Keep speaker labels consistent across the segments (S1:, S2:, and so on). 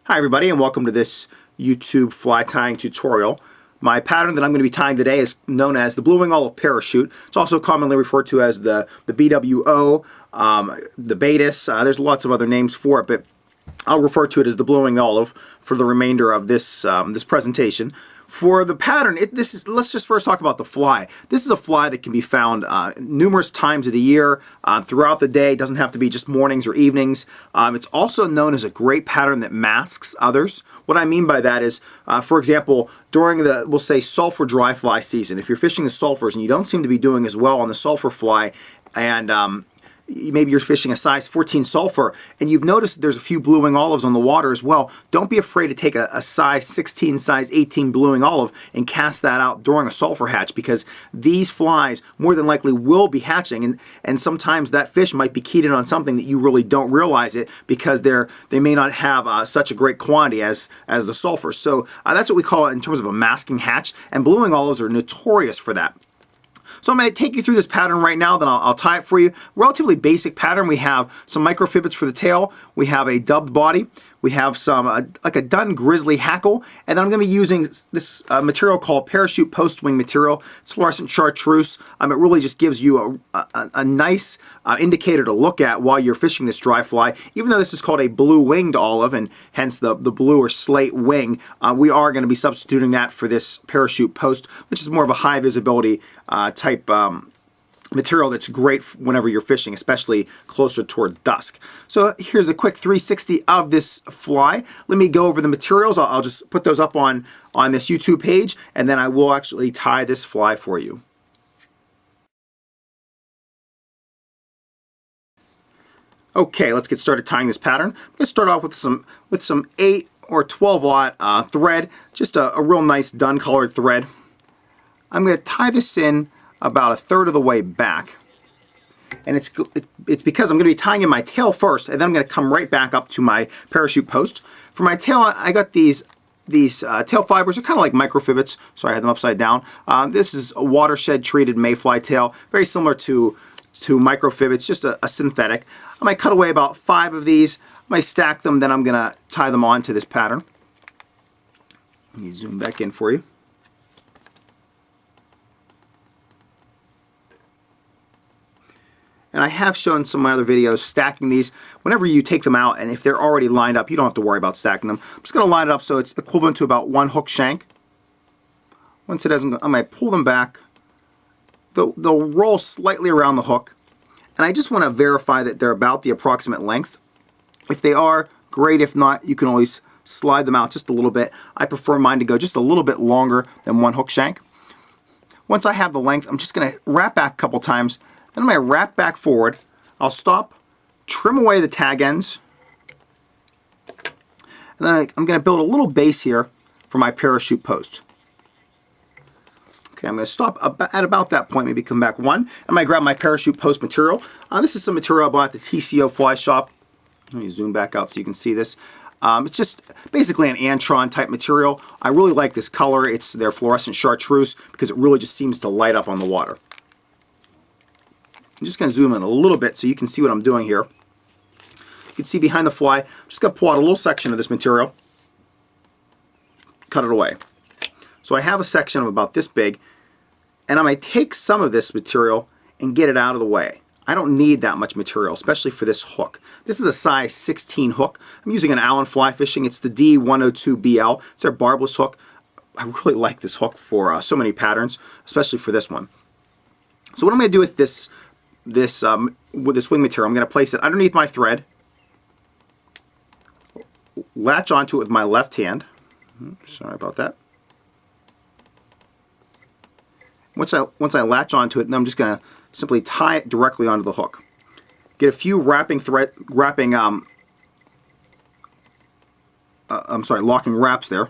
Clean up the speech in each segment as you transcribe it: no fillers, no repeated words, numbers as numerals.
S1: Hi everybody, and welcome to this YouTube fly tying tutorial. My pattern that I'm going to be tying today is known as the blue wing olive parachute. It's also commonly referred to as the BWO, the Baetis. There's lots of other names for it, but I'll refer to it as the blue wing olive for the remainder of this this presentation. For the pattern, let's just first talk about the fly. This is a fly that can be found numerous times of the year, throughout the day. It doesn't have to be just mornings or evenings. It's also known as a great pattern that masks others. What I mean by that is, for example, during the, we'll say, sulfur dry fly season, if you're fishing the sulfurs and you don't seem to be doing as well on the sulfur fly, and maybe you're fishing a size 14 sulfur and you've noticed there's a few blue wing olives on the water as well, don't be afraid to take a size 16, size 18 blue wing olive and cast that out during a sulfur hatch, because these flies more than likely will be hatching, and sometimes that fish might be keyed in on something that you really don't realize it, because they may not have such a great quantity as the sulfur. So that's what we call it in terms of a masking hatch, and blue wing olives are notorious for that. So I'm going to take you through this pattern right now, then I'll tie it for you. Relatively basic pattern. We have some microfibrils for the tail, we have a dubbed body, we have some like a dun grizzly hackle, and then I'm going to be using this material called parachute post wing material. It's fluorescent chartreuse. It really just gives you a nice indicator to look at while you're fishing this dry fly. Even though this is called a blue winged olive, and hence the blue or slate wing, we are going to be substituting that for this parachute post, which is more of a high visibility type material that's great whenever you're fishing, especially closer towards dusk. So here's a quick 360 of this fly. Let me go over the materials. I'll just put those up on this YouTube page, and then I will actually tie this fly for you. Okay, let's get started tying this pattern. Let's start off with some 8 or 12-aught thread, just a real nice dun colored thread. I'm going to tie this in about a third of the way back, and it's because I'm going to be tying in my tail first, and then I'm going to come right back up to my parachute post. For my tail, I got these tail fibers. They're kind of like microfibrils. Sorry, I had them upside down. This is a watershed treated mayfly tail, very similar to microfibrils, just a synthetic. I might cut away about 5 of these. I might stack them, then I'm going to tie them onto this pattern. Let me zoom back in for you. And I have shown some of my other videos stacking these. Whenever you take them out, and if they're already lined up, you don't have to worry about stacking them. I'm just going to line it up so it's equivalent to about 1 hook shank. Once it doesn't, I might pull them back. They'll roll slightly around the hook, and I just want to verify that they're about the approximate length. If they are, great. If not, you can always slide them out just a little bit. I prefer mine to go just a little bit longer than 1 hook shank. Once I have the length, I'm just going to wrap back a couple times. Then I'm going to wrap back forward. I'll stop, trim away the tag ends, and then I'm going to build a little base here for my parachute post. Okay, I'm going to stop at about that point, maybe come back 1. I'm going to grab my parachute post material. This is some material I bought at the TCO Fly Shop. Let me zoom back out so you can see this. It's just basically an Antron type material. I really like this color. It's their fluorescent chartreuse because it really just seems to light up on the water. I'm just going to zoom in a little bit so you can see what I'm doing here. You can see behind the fly, I'm just going to pull out a little section of this material, cut it away. So I have a section of about this big, and I might take some of this material and get it out of the way. I don't need that much material, especially for this hook. This is a size 16 hook. I'm using an Allen fly fishing. It's the D102BL. It's their barbless hook. I really like this hook for so many patterns, especially for this one. So what I'm going to do with this wing material, I'm going to place it underneath my thread, latch onto it with my left hand. Sorry about that. Once I latch onto it, then I'm just going to simply tie it directly onto the hook. Get a few locking wraps there.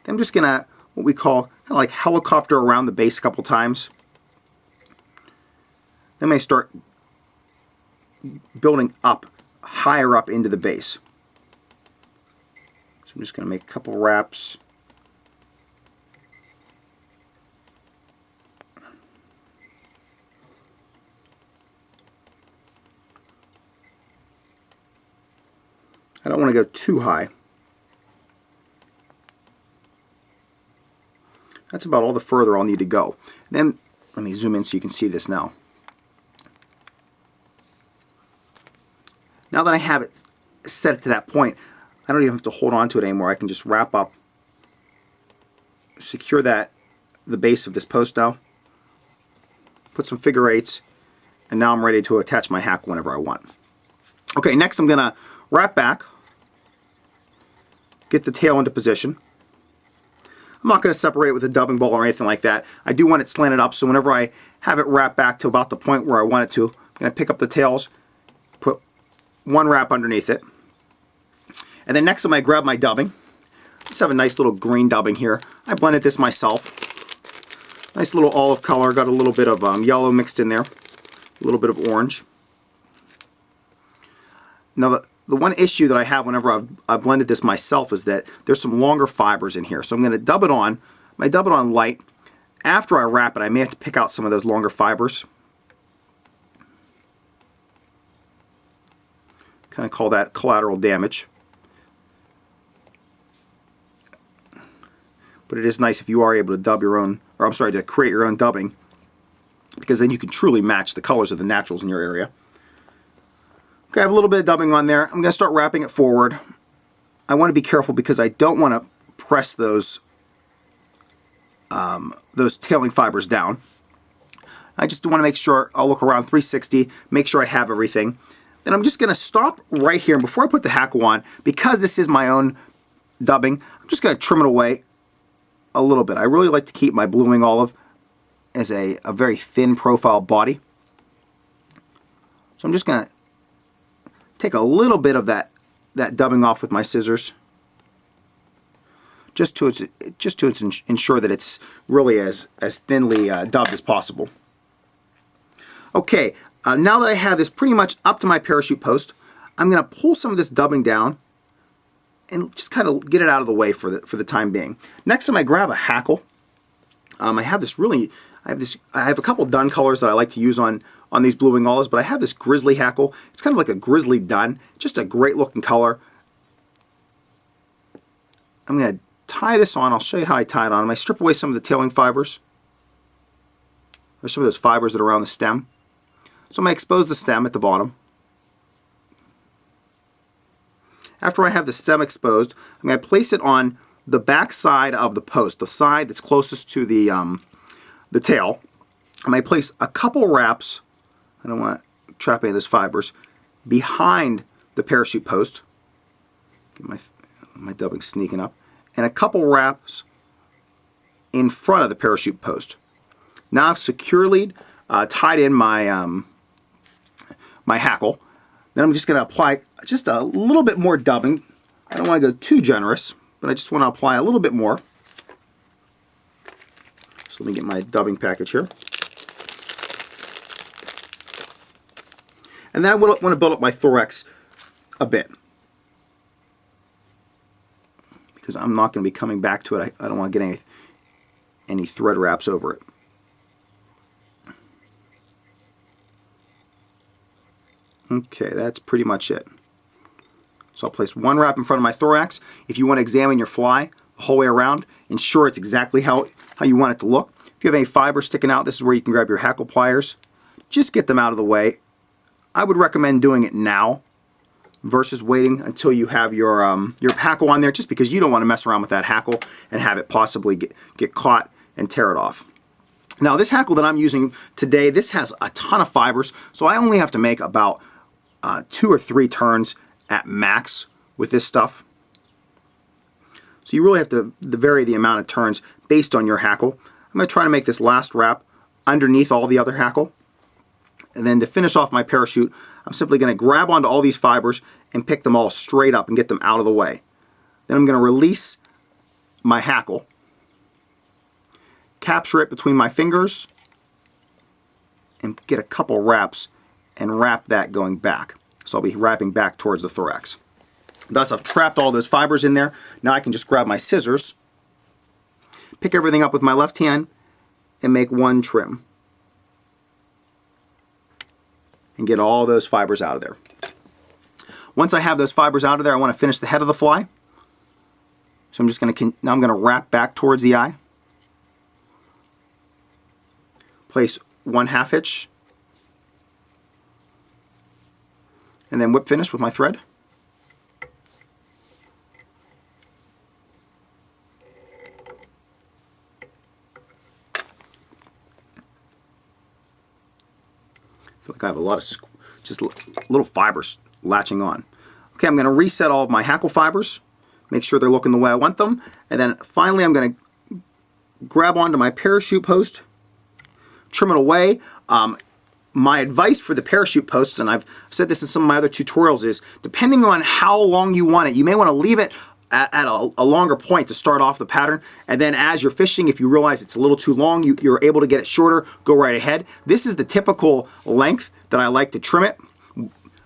S1: Then I'm just going to, what we call, kind of like helicopter around the base a couple times. Then I start building up, higher up into the base. So I'm just going to make a couple wraps. I don't want to go too high. That's about all the further I'll need to go. Then, let me zoom in so you can see this now. Now that I have it set to that point, I don't even have to hold on to it anymore. I can just wrap up, secure the base of this post now, put some figure eights, and now I'm ready to attach my hackle whenever I want. Okay, next I'm going to wrap back, get the tail into position. I'm not going to separate it with a dubbing ball or anything like that. I do want it slanted up, so whenever I have it wrapped back to about the point where I want it to, I'm going to pick up the tails, put one wrap underneath it. And then next I'm going to grab my dubbing. Let's have a nice little green dubbing here. I blended this myself. Nice little olive color, got a little bit of yellow mixed in there, a little bit of orange. Now the one issue that I have whenever I've blended this myself is that there's some longer fibers in here. So I'm going to dub it on. I dub it on light. After I wrap it, I may have to pick out some of those longer fibers. Kind of call that collateral damage. But it is nice if you are able to dub your own, or I'm sorry, to create your own dubbing, because then you can truly match the colors of the naturals in your area. Okay, I have a little bit of dubbing on there. I'm going to start wrapping it forward. I want to be careful because I don't want to press those tailing fibers down. I just want to make sure, I'll look around 360, make sure I have everything. Then I'm just going to stop right here, and before I put the hackle on, because this is my own dubbing, I'm just going to trim it away a little bit. I really like to keep my blue wing olive as a very thin profile body. So I'm just going to take a little bit of that dubbing off with my scissors, just to ensure that it's really as thinly dubbed as possible. Okay, now that I have this pretty much up to my parachute post, I'm going to pull some of this dubbing down and just kind of get it out of the way for the time being. Next time I grab a hackle, I have a couple dun colors that I like to use on these blue wing olives, but I have this grizzly hackle. It's kind of like a grizzly dun, just a great looking color. I'm going to tie this on. I'll show you how I tie it on. I'm going to strip away some of the tailing fibers. There's some of those fibers that are around the stem. So I'm going to expose the stem at the bottom. After I have the stem exposed, I'm going to place it on the back side of the post, the side that's closest to the tail. I might place a couple wraps, I don't want to trap any of those fibers, behind the parachute post. Get my dubbing sneaking up. And a couple wraps in front of the parachute post. Now I've securely tied in my, my hackle. Then I'm just going to apply just a little bit more dubbing. I don't want to go too generous, but I just want to apply a little bit more. So let me get my dubbing package here. And then I want to build up my thorax a bit, because I'm not going to be coming back to it. I don't want to get any thread wraps over it. Okay, that's pretty much it. So I'll place one wrap in front of my thorax. If you want to examine your fly the whole way around, ensure it's exactly how you want it to look. If you have any fiber sticking out, this is where you can grab your hackle pliers. Just get them out of the way. I would recommend doing it now versus waiting until you have your hackle on there, just because you don't want to mess around with that hackle and have it possibly get caught and tear it off. Now this hackle that I'm using today, this has a ton of fibers, so I only have to make about 2 or 3 turns at max with this stuff. So you really have to vary the amount of turns based on your hackle. I'm going to try to make this last wrap underneath all the other hackle. And then to finish off my parachute, I'm simply going to grab onto all these fibers and pick them all straight up and get them out of the way. Then I'm going to release my hackle, capture it between my fingers, and get a couple wraps and wrap that going back. So I'll be wrapping back towards the thorax. Thus I've trapped all those fibers in there. Now I can just grab my scissors, pick everything up with my left hand, and make one trim. And get all those fibers out of there. Once I have those fibers out of there, I want to finish the head of the fly. So I'm just going to, now I'm going to wrap back towards the eye. place 1/2 hitch, and then whip finish with my thread. I feel like I have a lot of just little fibers latching on. Okay, I'm going to reset all of my hackle fibers, make sure they're looking the way I want them, and then finally I'm going to grab onto my parachute post, trim it away. My advice for the parachute posts, and I've said this in some of my other tutorials, is depending on how long you want it, you may want to leave it at a longer point to start off the pattern, and then as you're fishing, if you realize it's a little too long, you're able to get it shorter, go right ahead. This is the typical length that I like to trim it.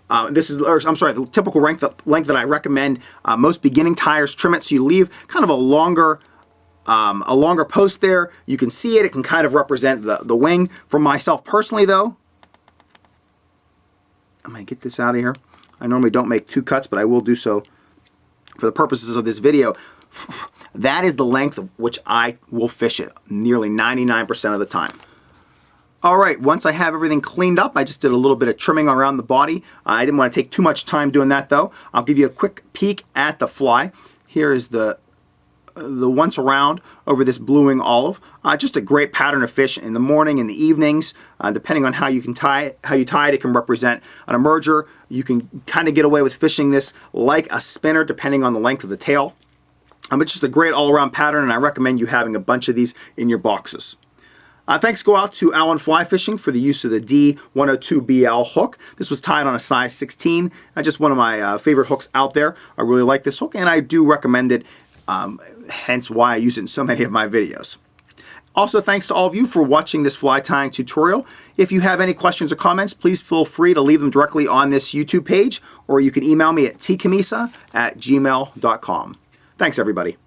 S1: The typical length that I recommend most beginning tyers trim it, so you leave kind of a longer post there. You can see it. It can kind of represent the wing. For myself personally, though, I'm going to get this out of here. I normally don't make 2 cuts, but I will do so for the purposes of this video. That is the length of which I will fish it nearly 99% of the time. Alright, once I have everything cleaned up, I just did a little bit of trimming around the body. I didn't want to take too much time doing that though. I'll give you a quick peek at the fly. Here is the once around over this blue wing olive. Just a great pattern of fish in the morning and the evenings. Depending on how you tie it, it can represent an emerger. You can kind of get away with fishing this like a spinner depending on the length of the tail. It's just a great all-around pattern, and I recommend you having a bunch of these in your boxes. Thanks go out to Allen Fly Fishing for the use of the D102BL hook. This was tied on a size 16. Just one of my favorite hooks out there. I really like this hook, and I do recommend it, hence why I use it in so many of my videos. Also, thanks to all of you for watching this fly tying tutorial. If you have any questions or comments, please feel free to leave them directly on this YouTube page, or you can email me at tcammisa@gmail.com. Thanks, everybody.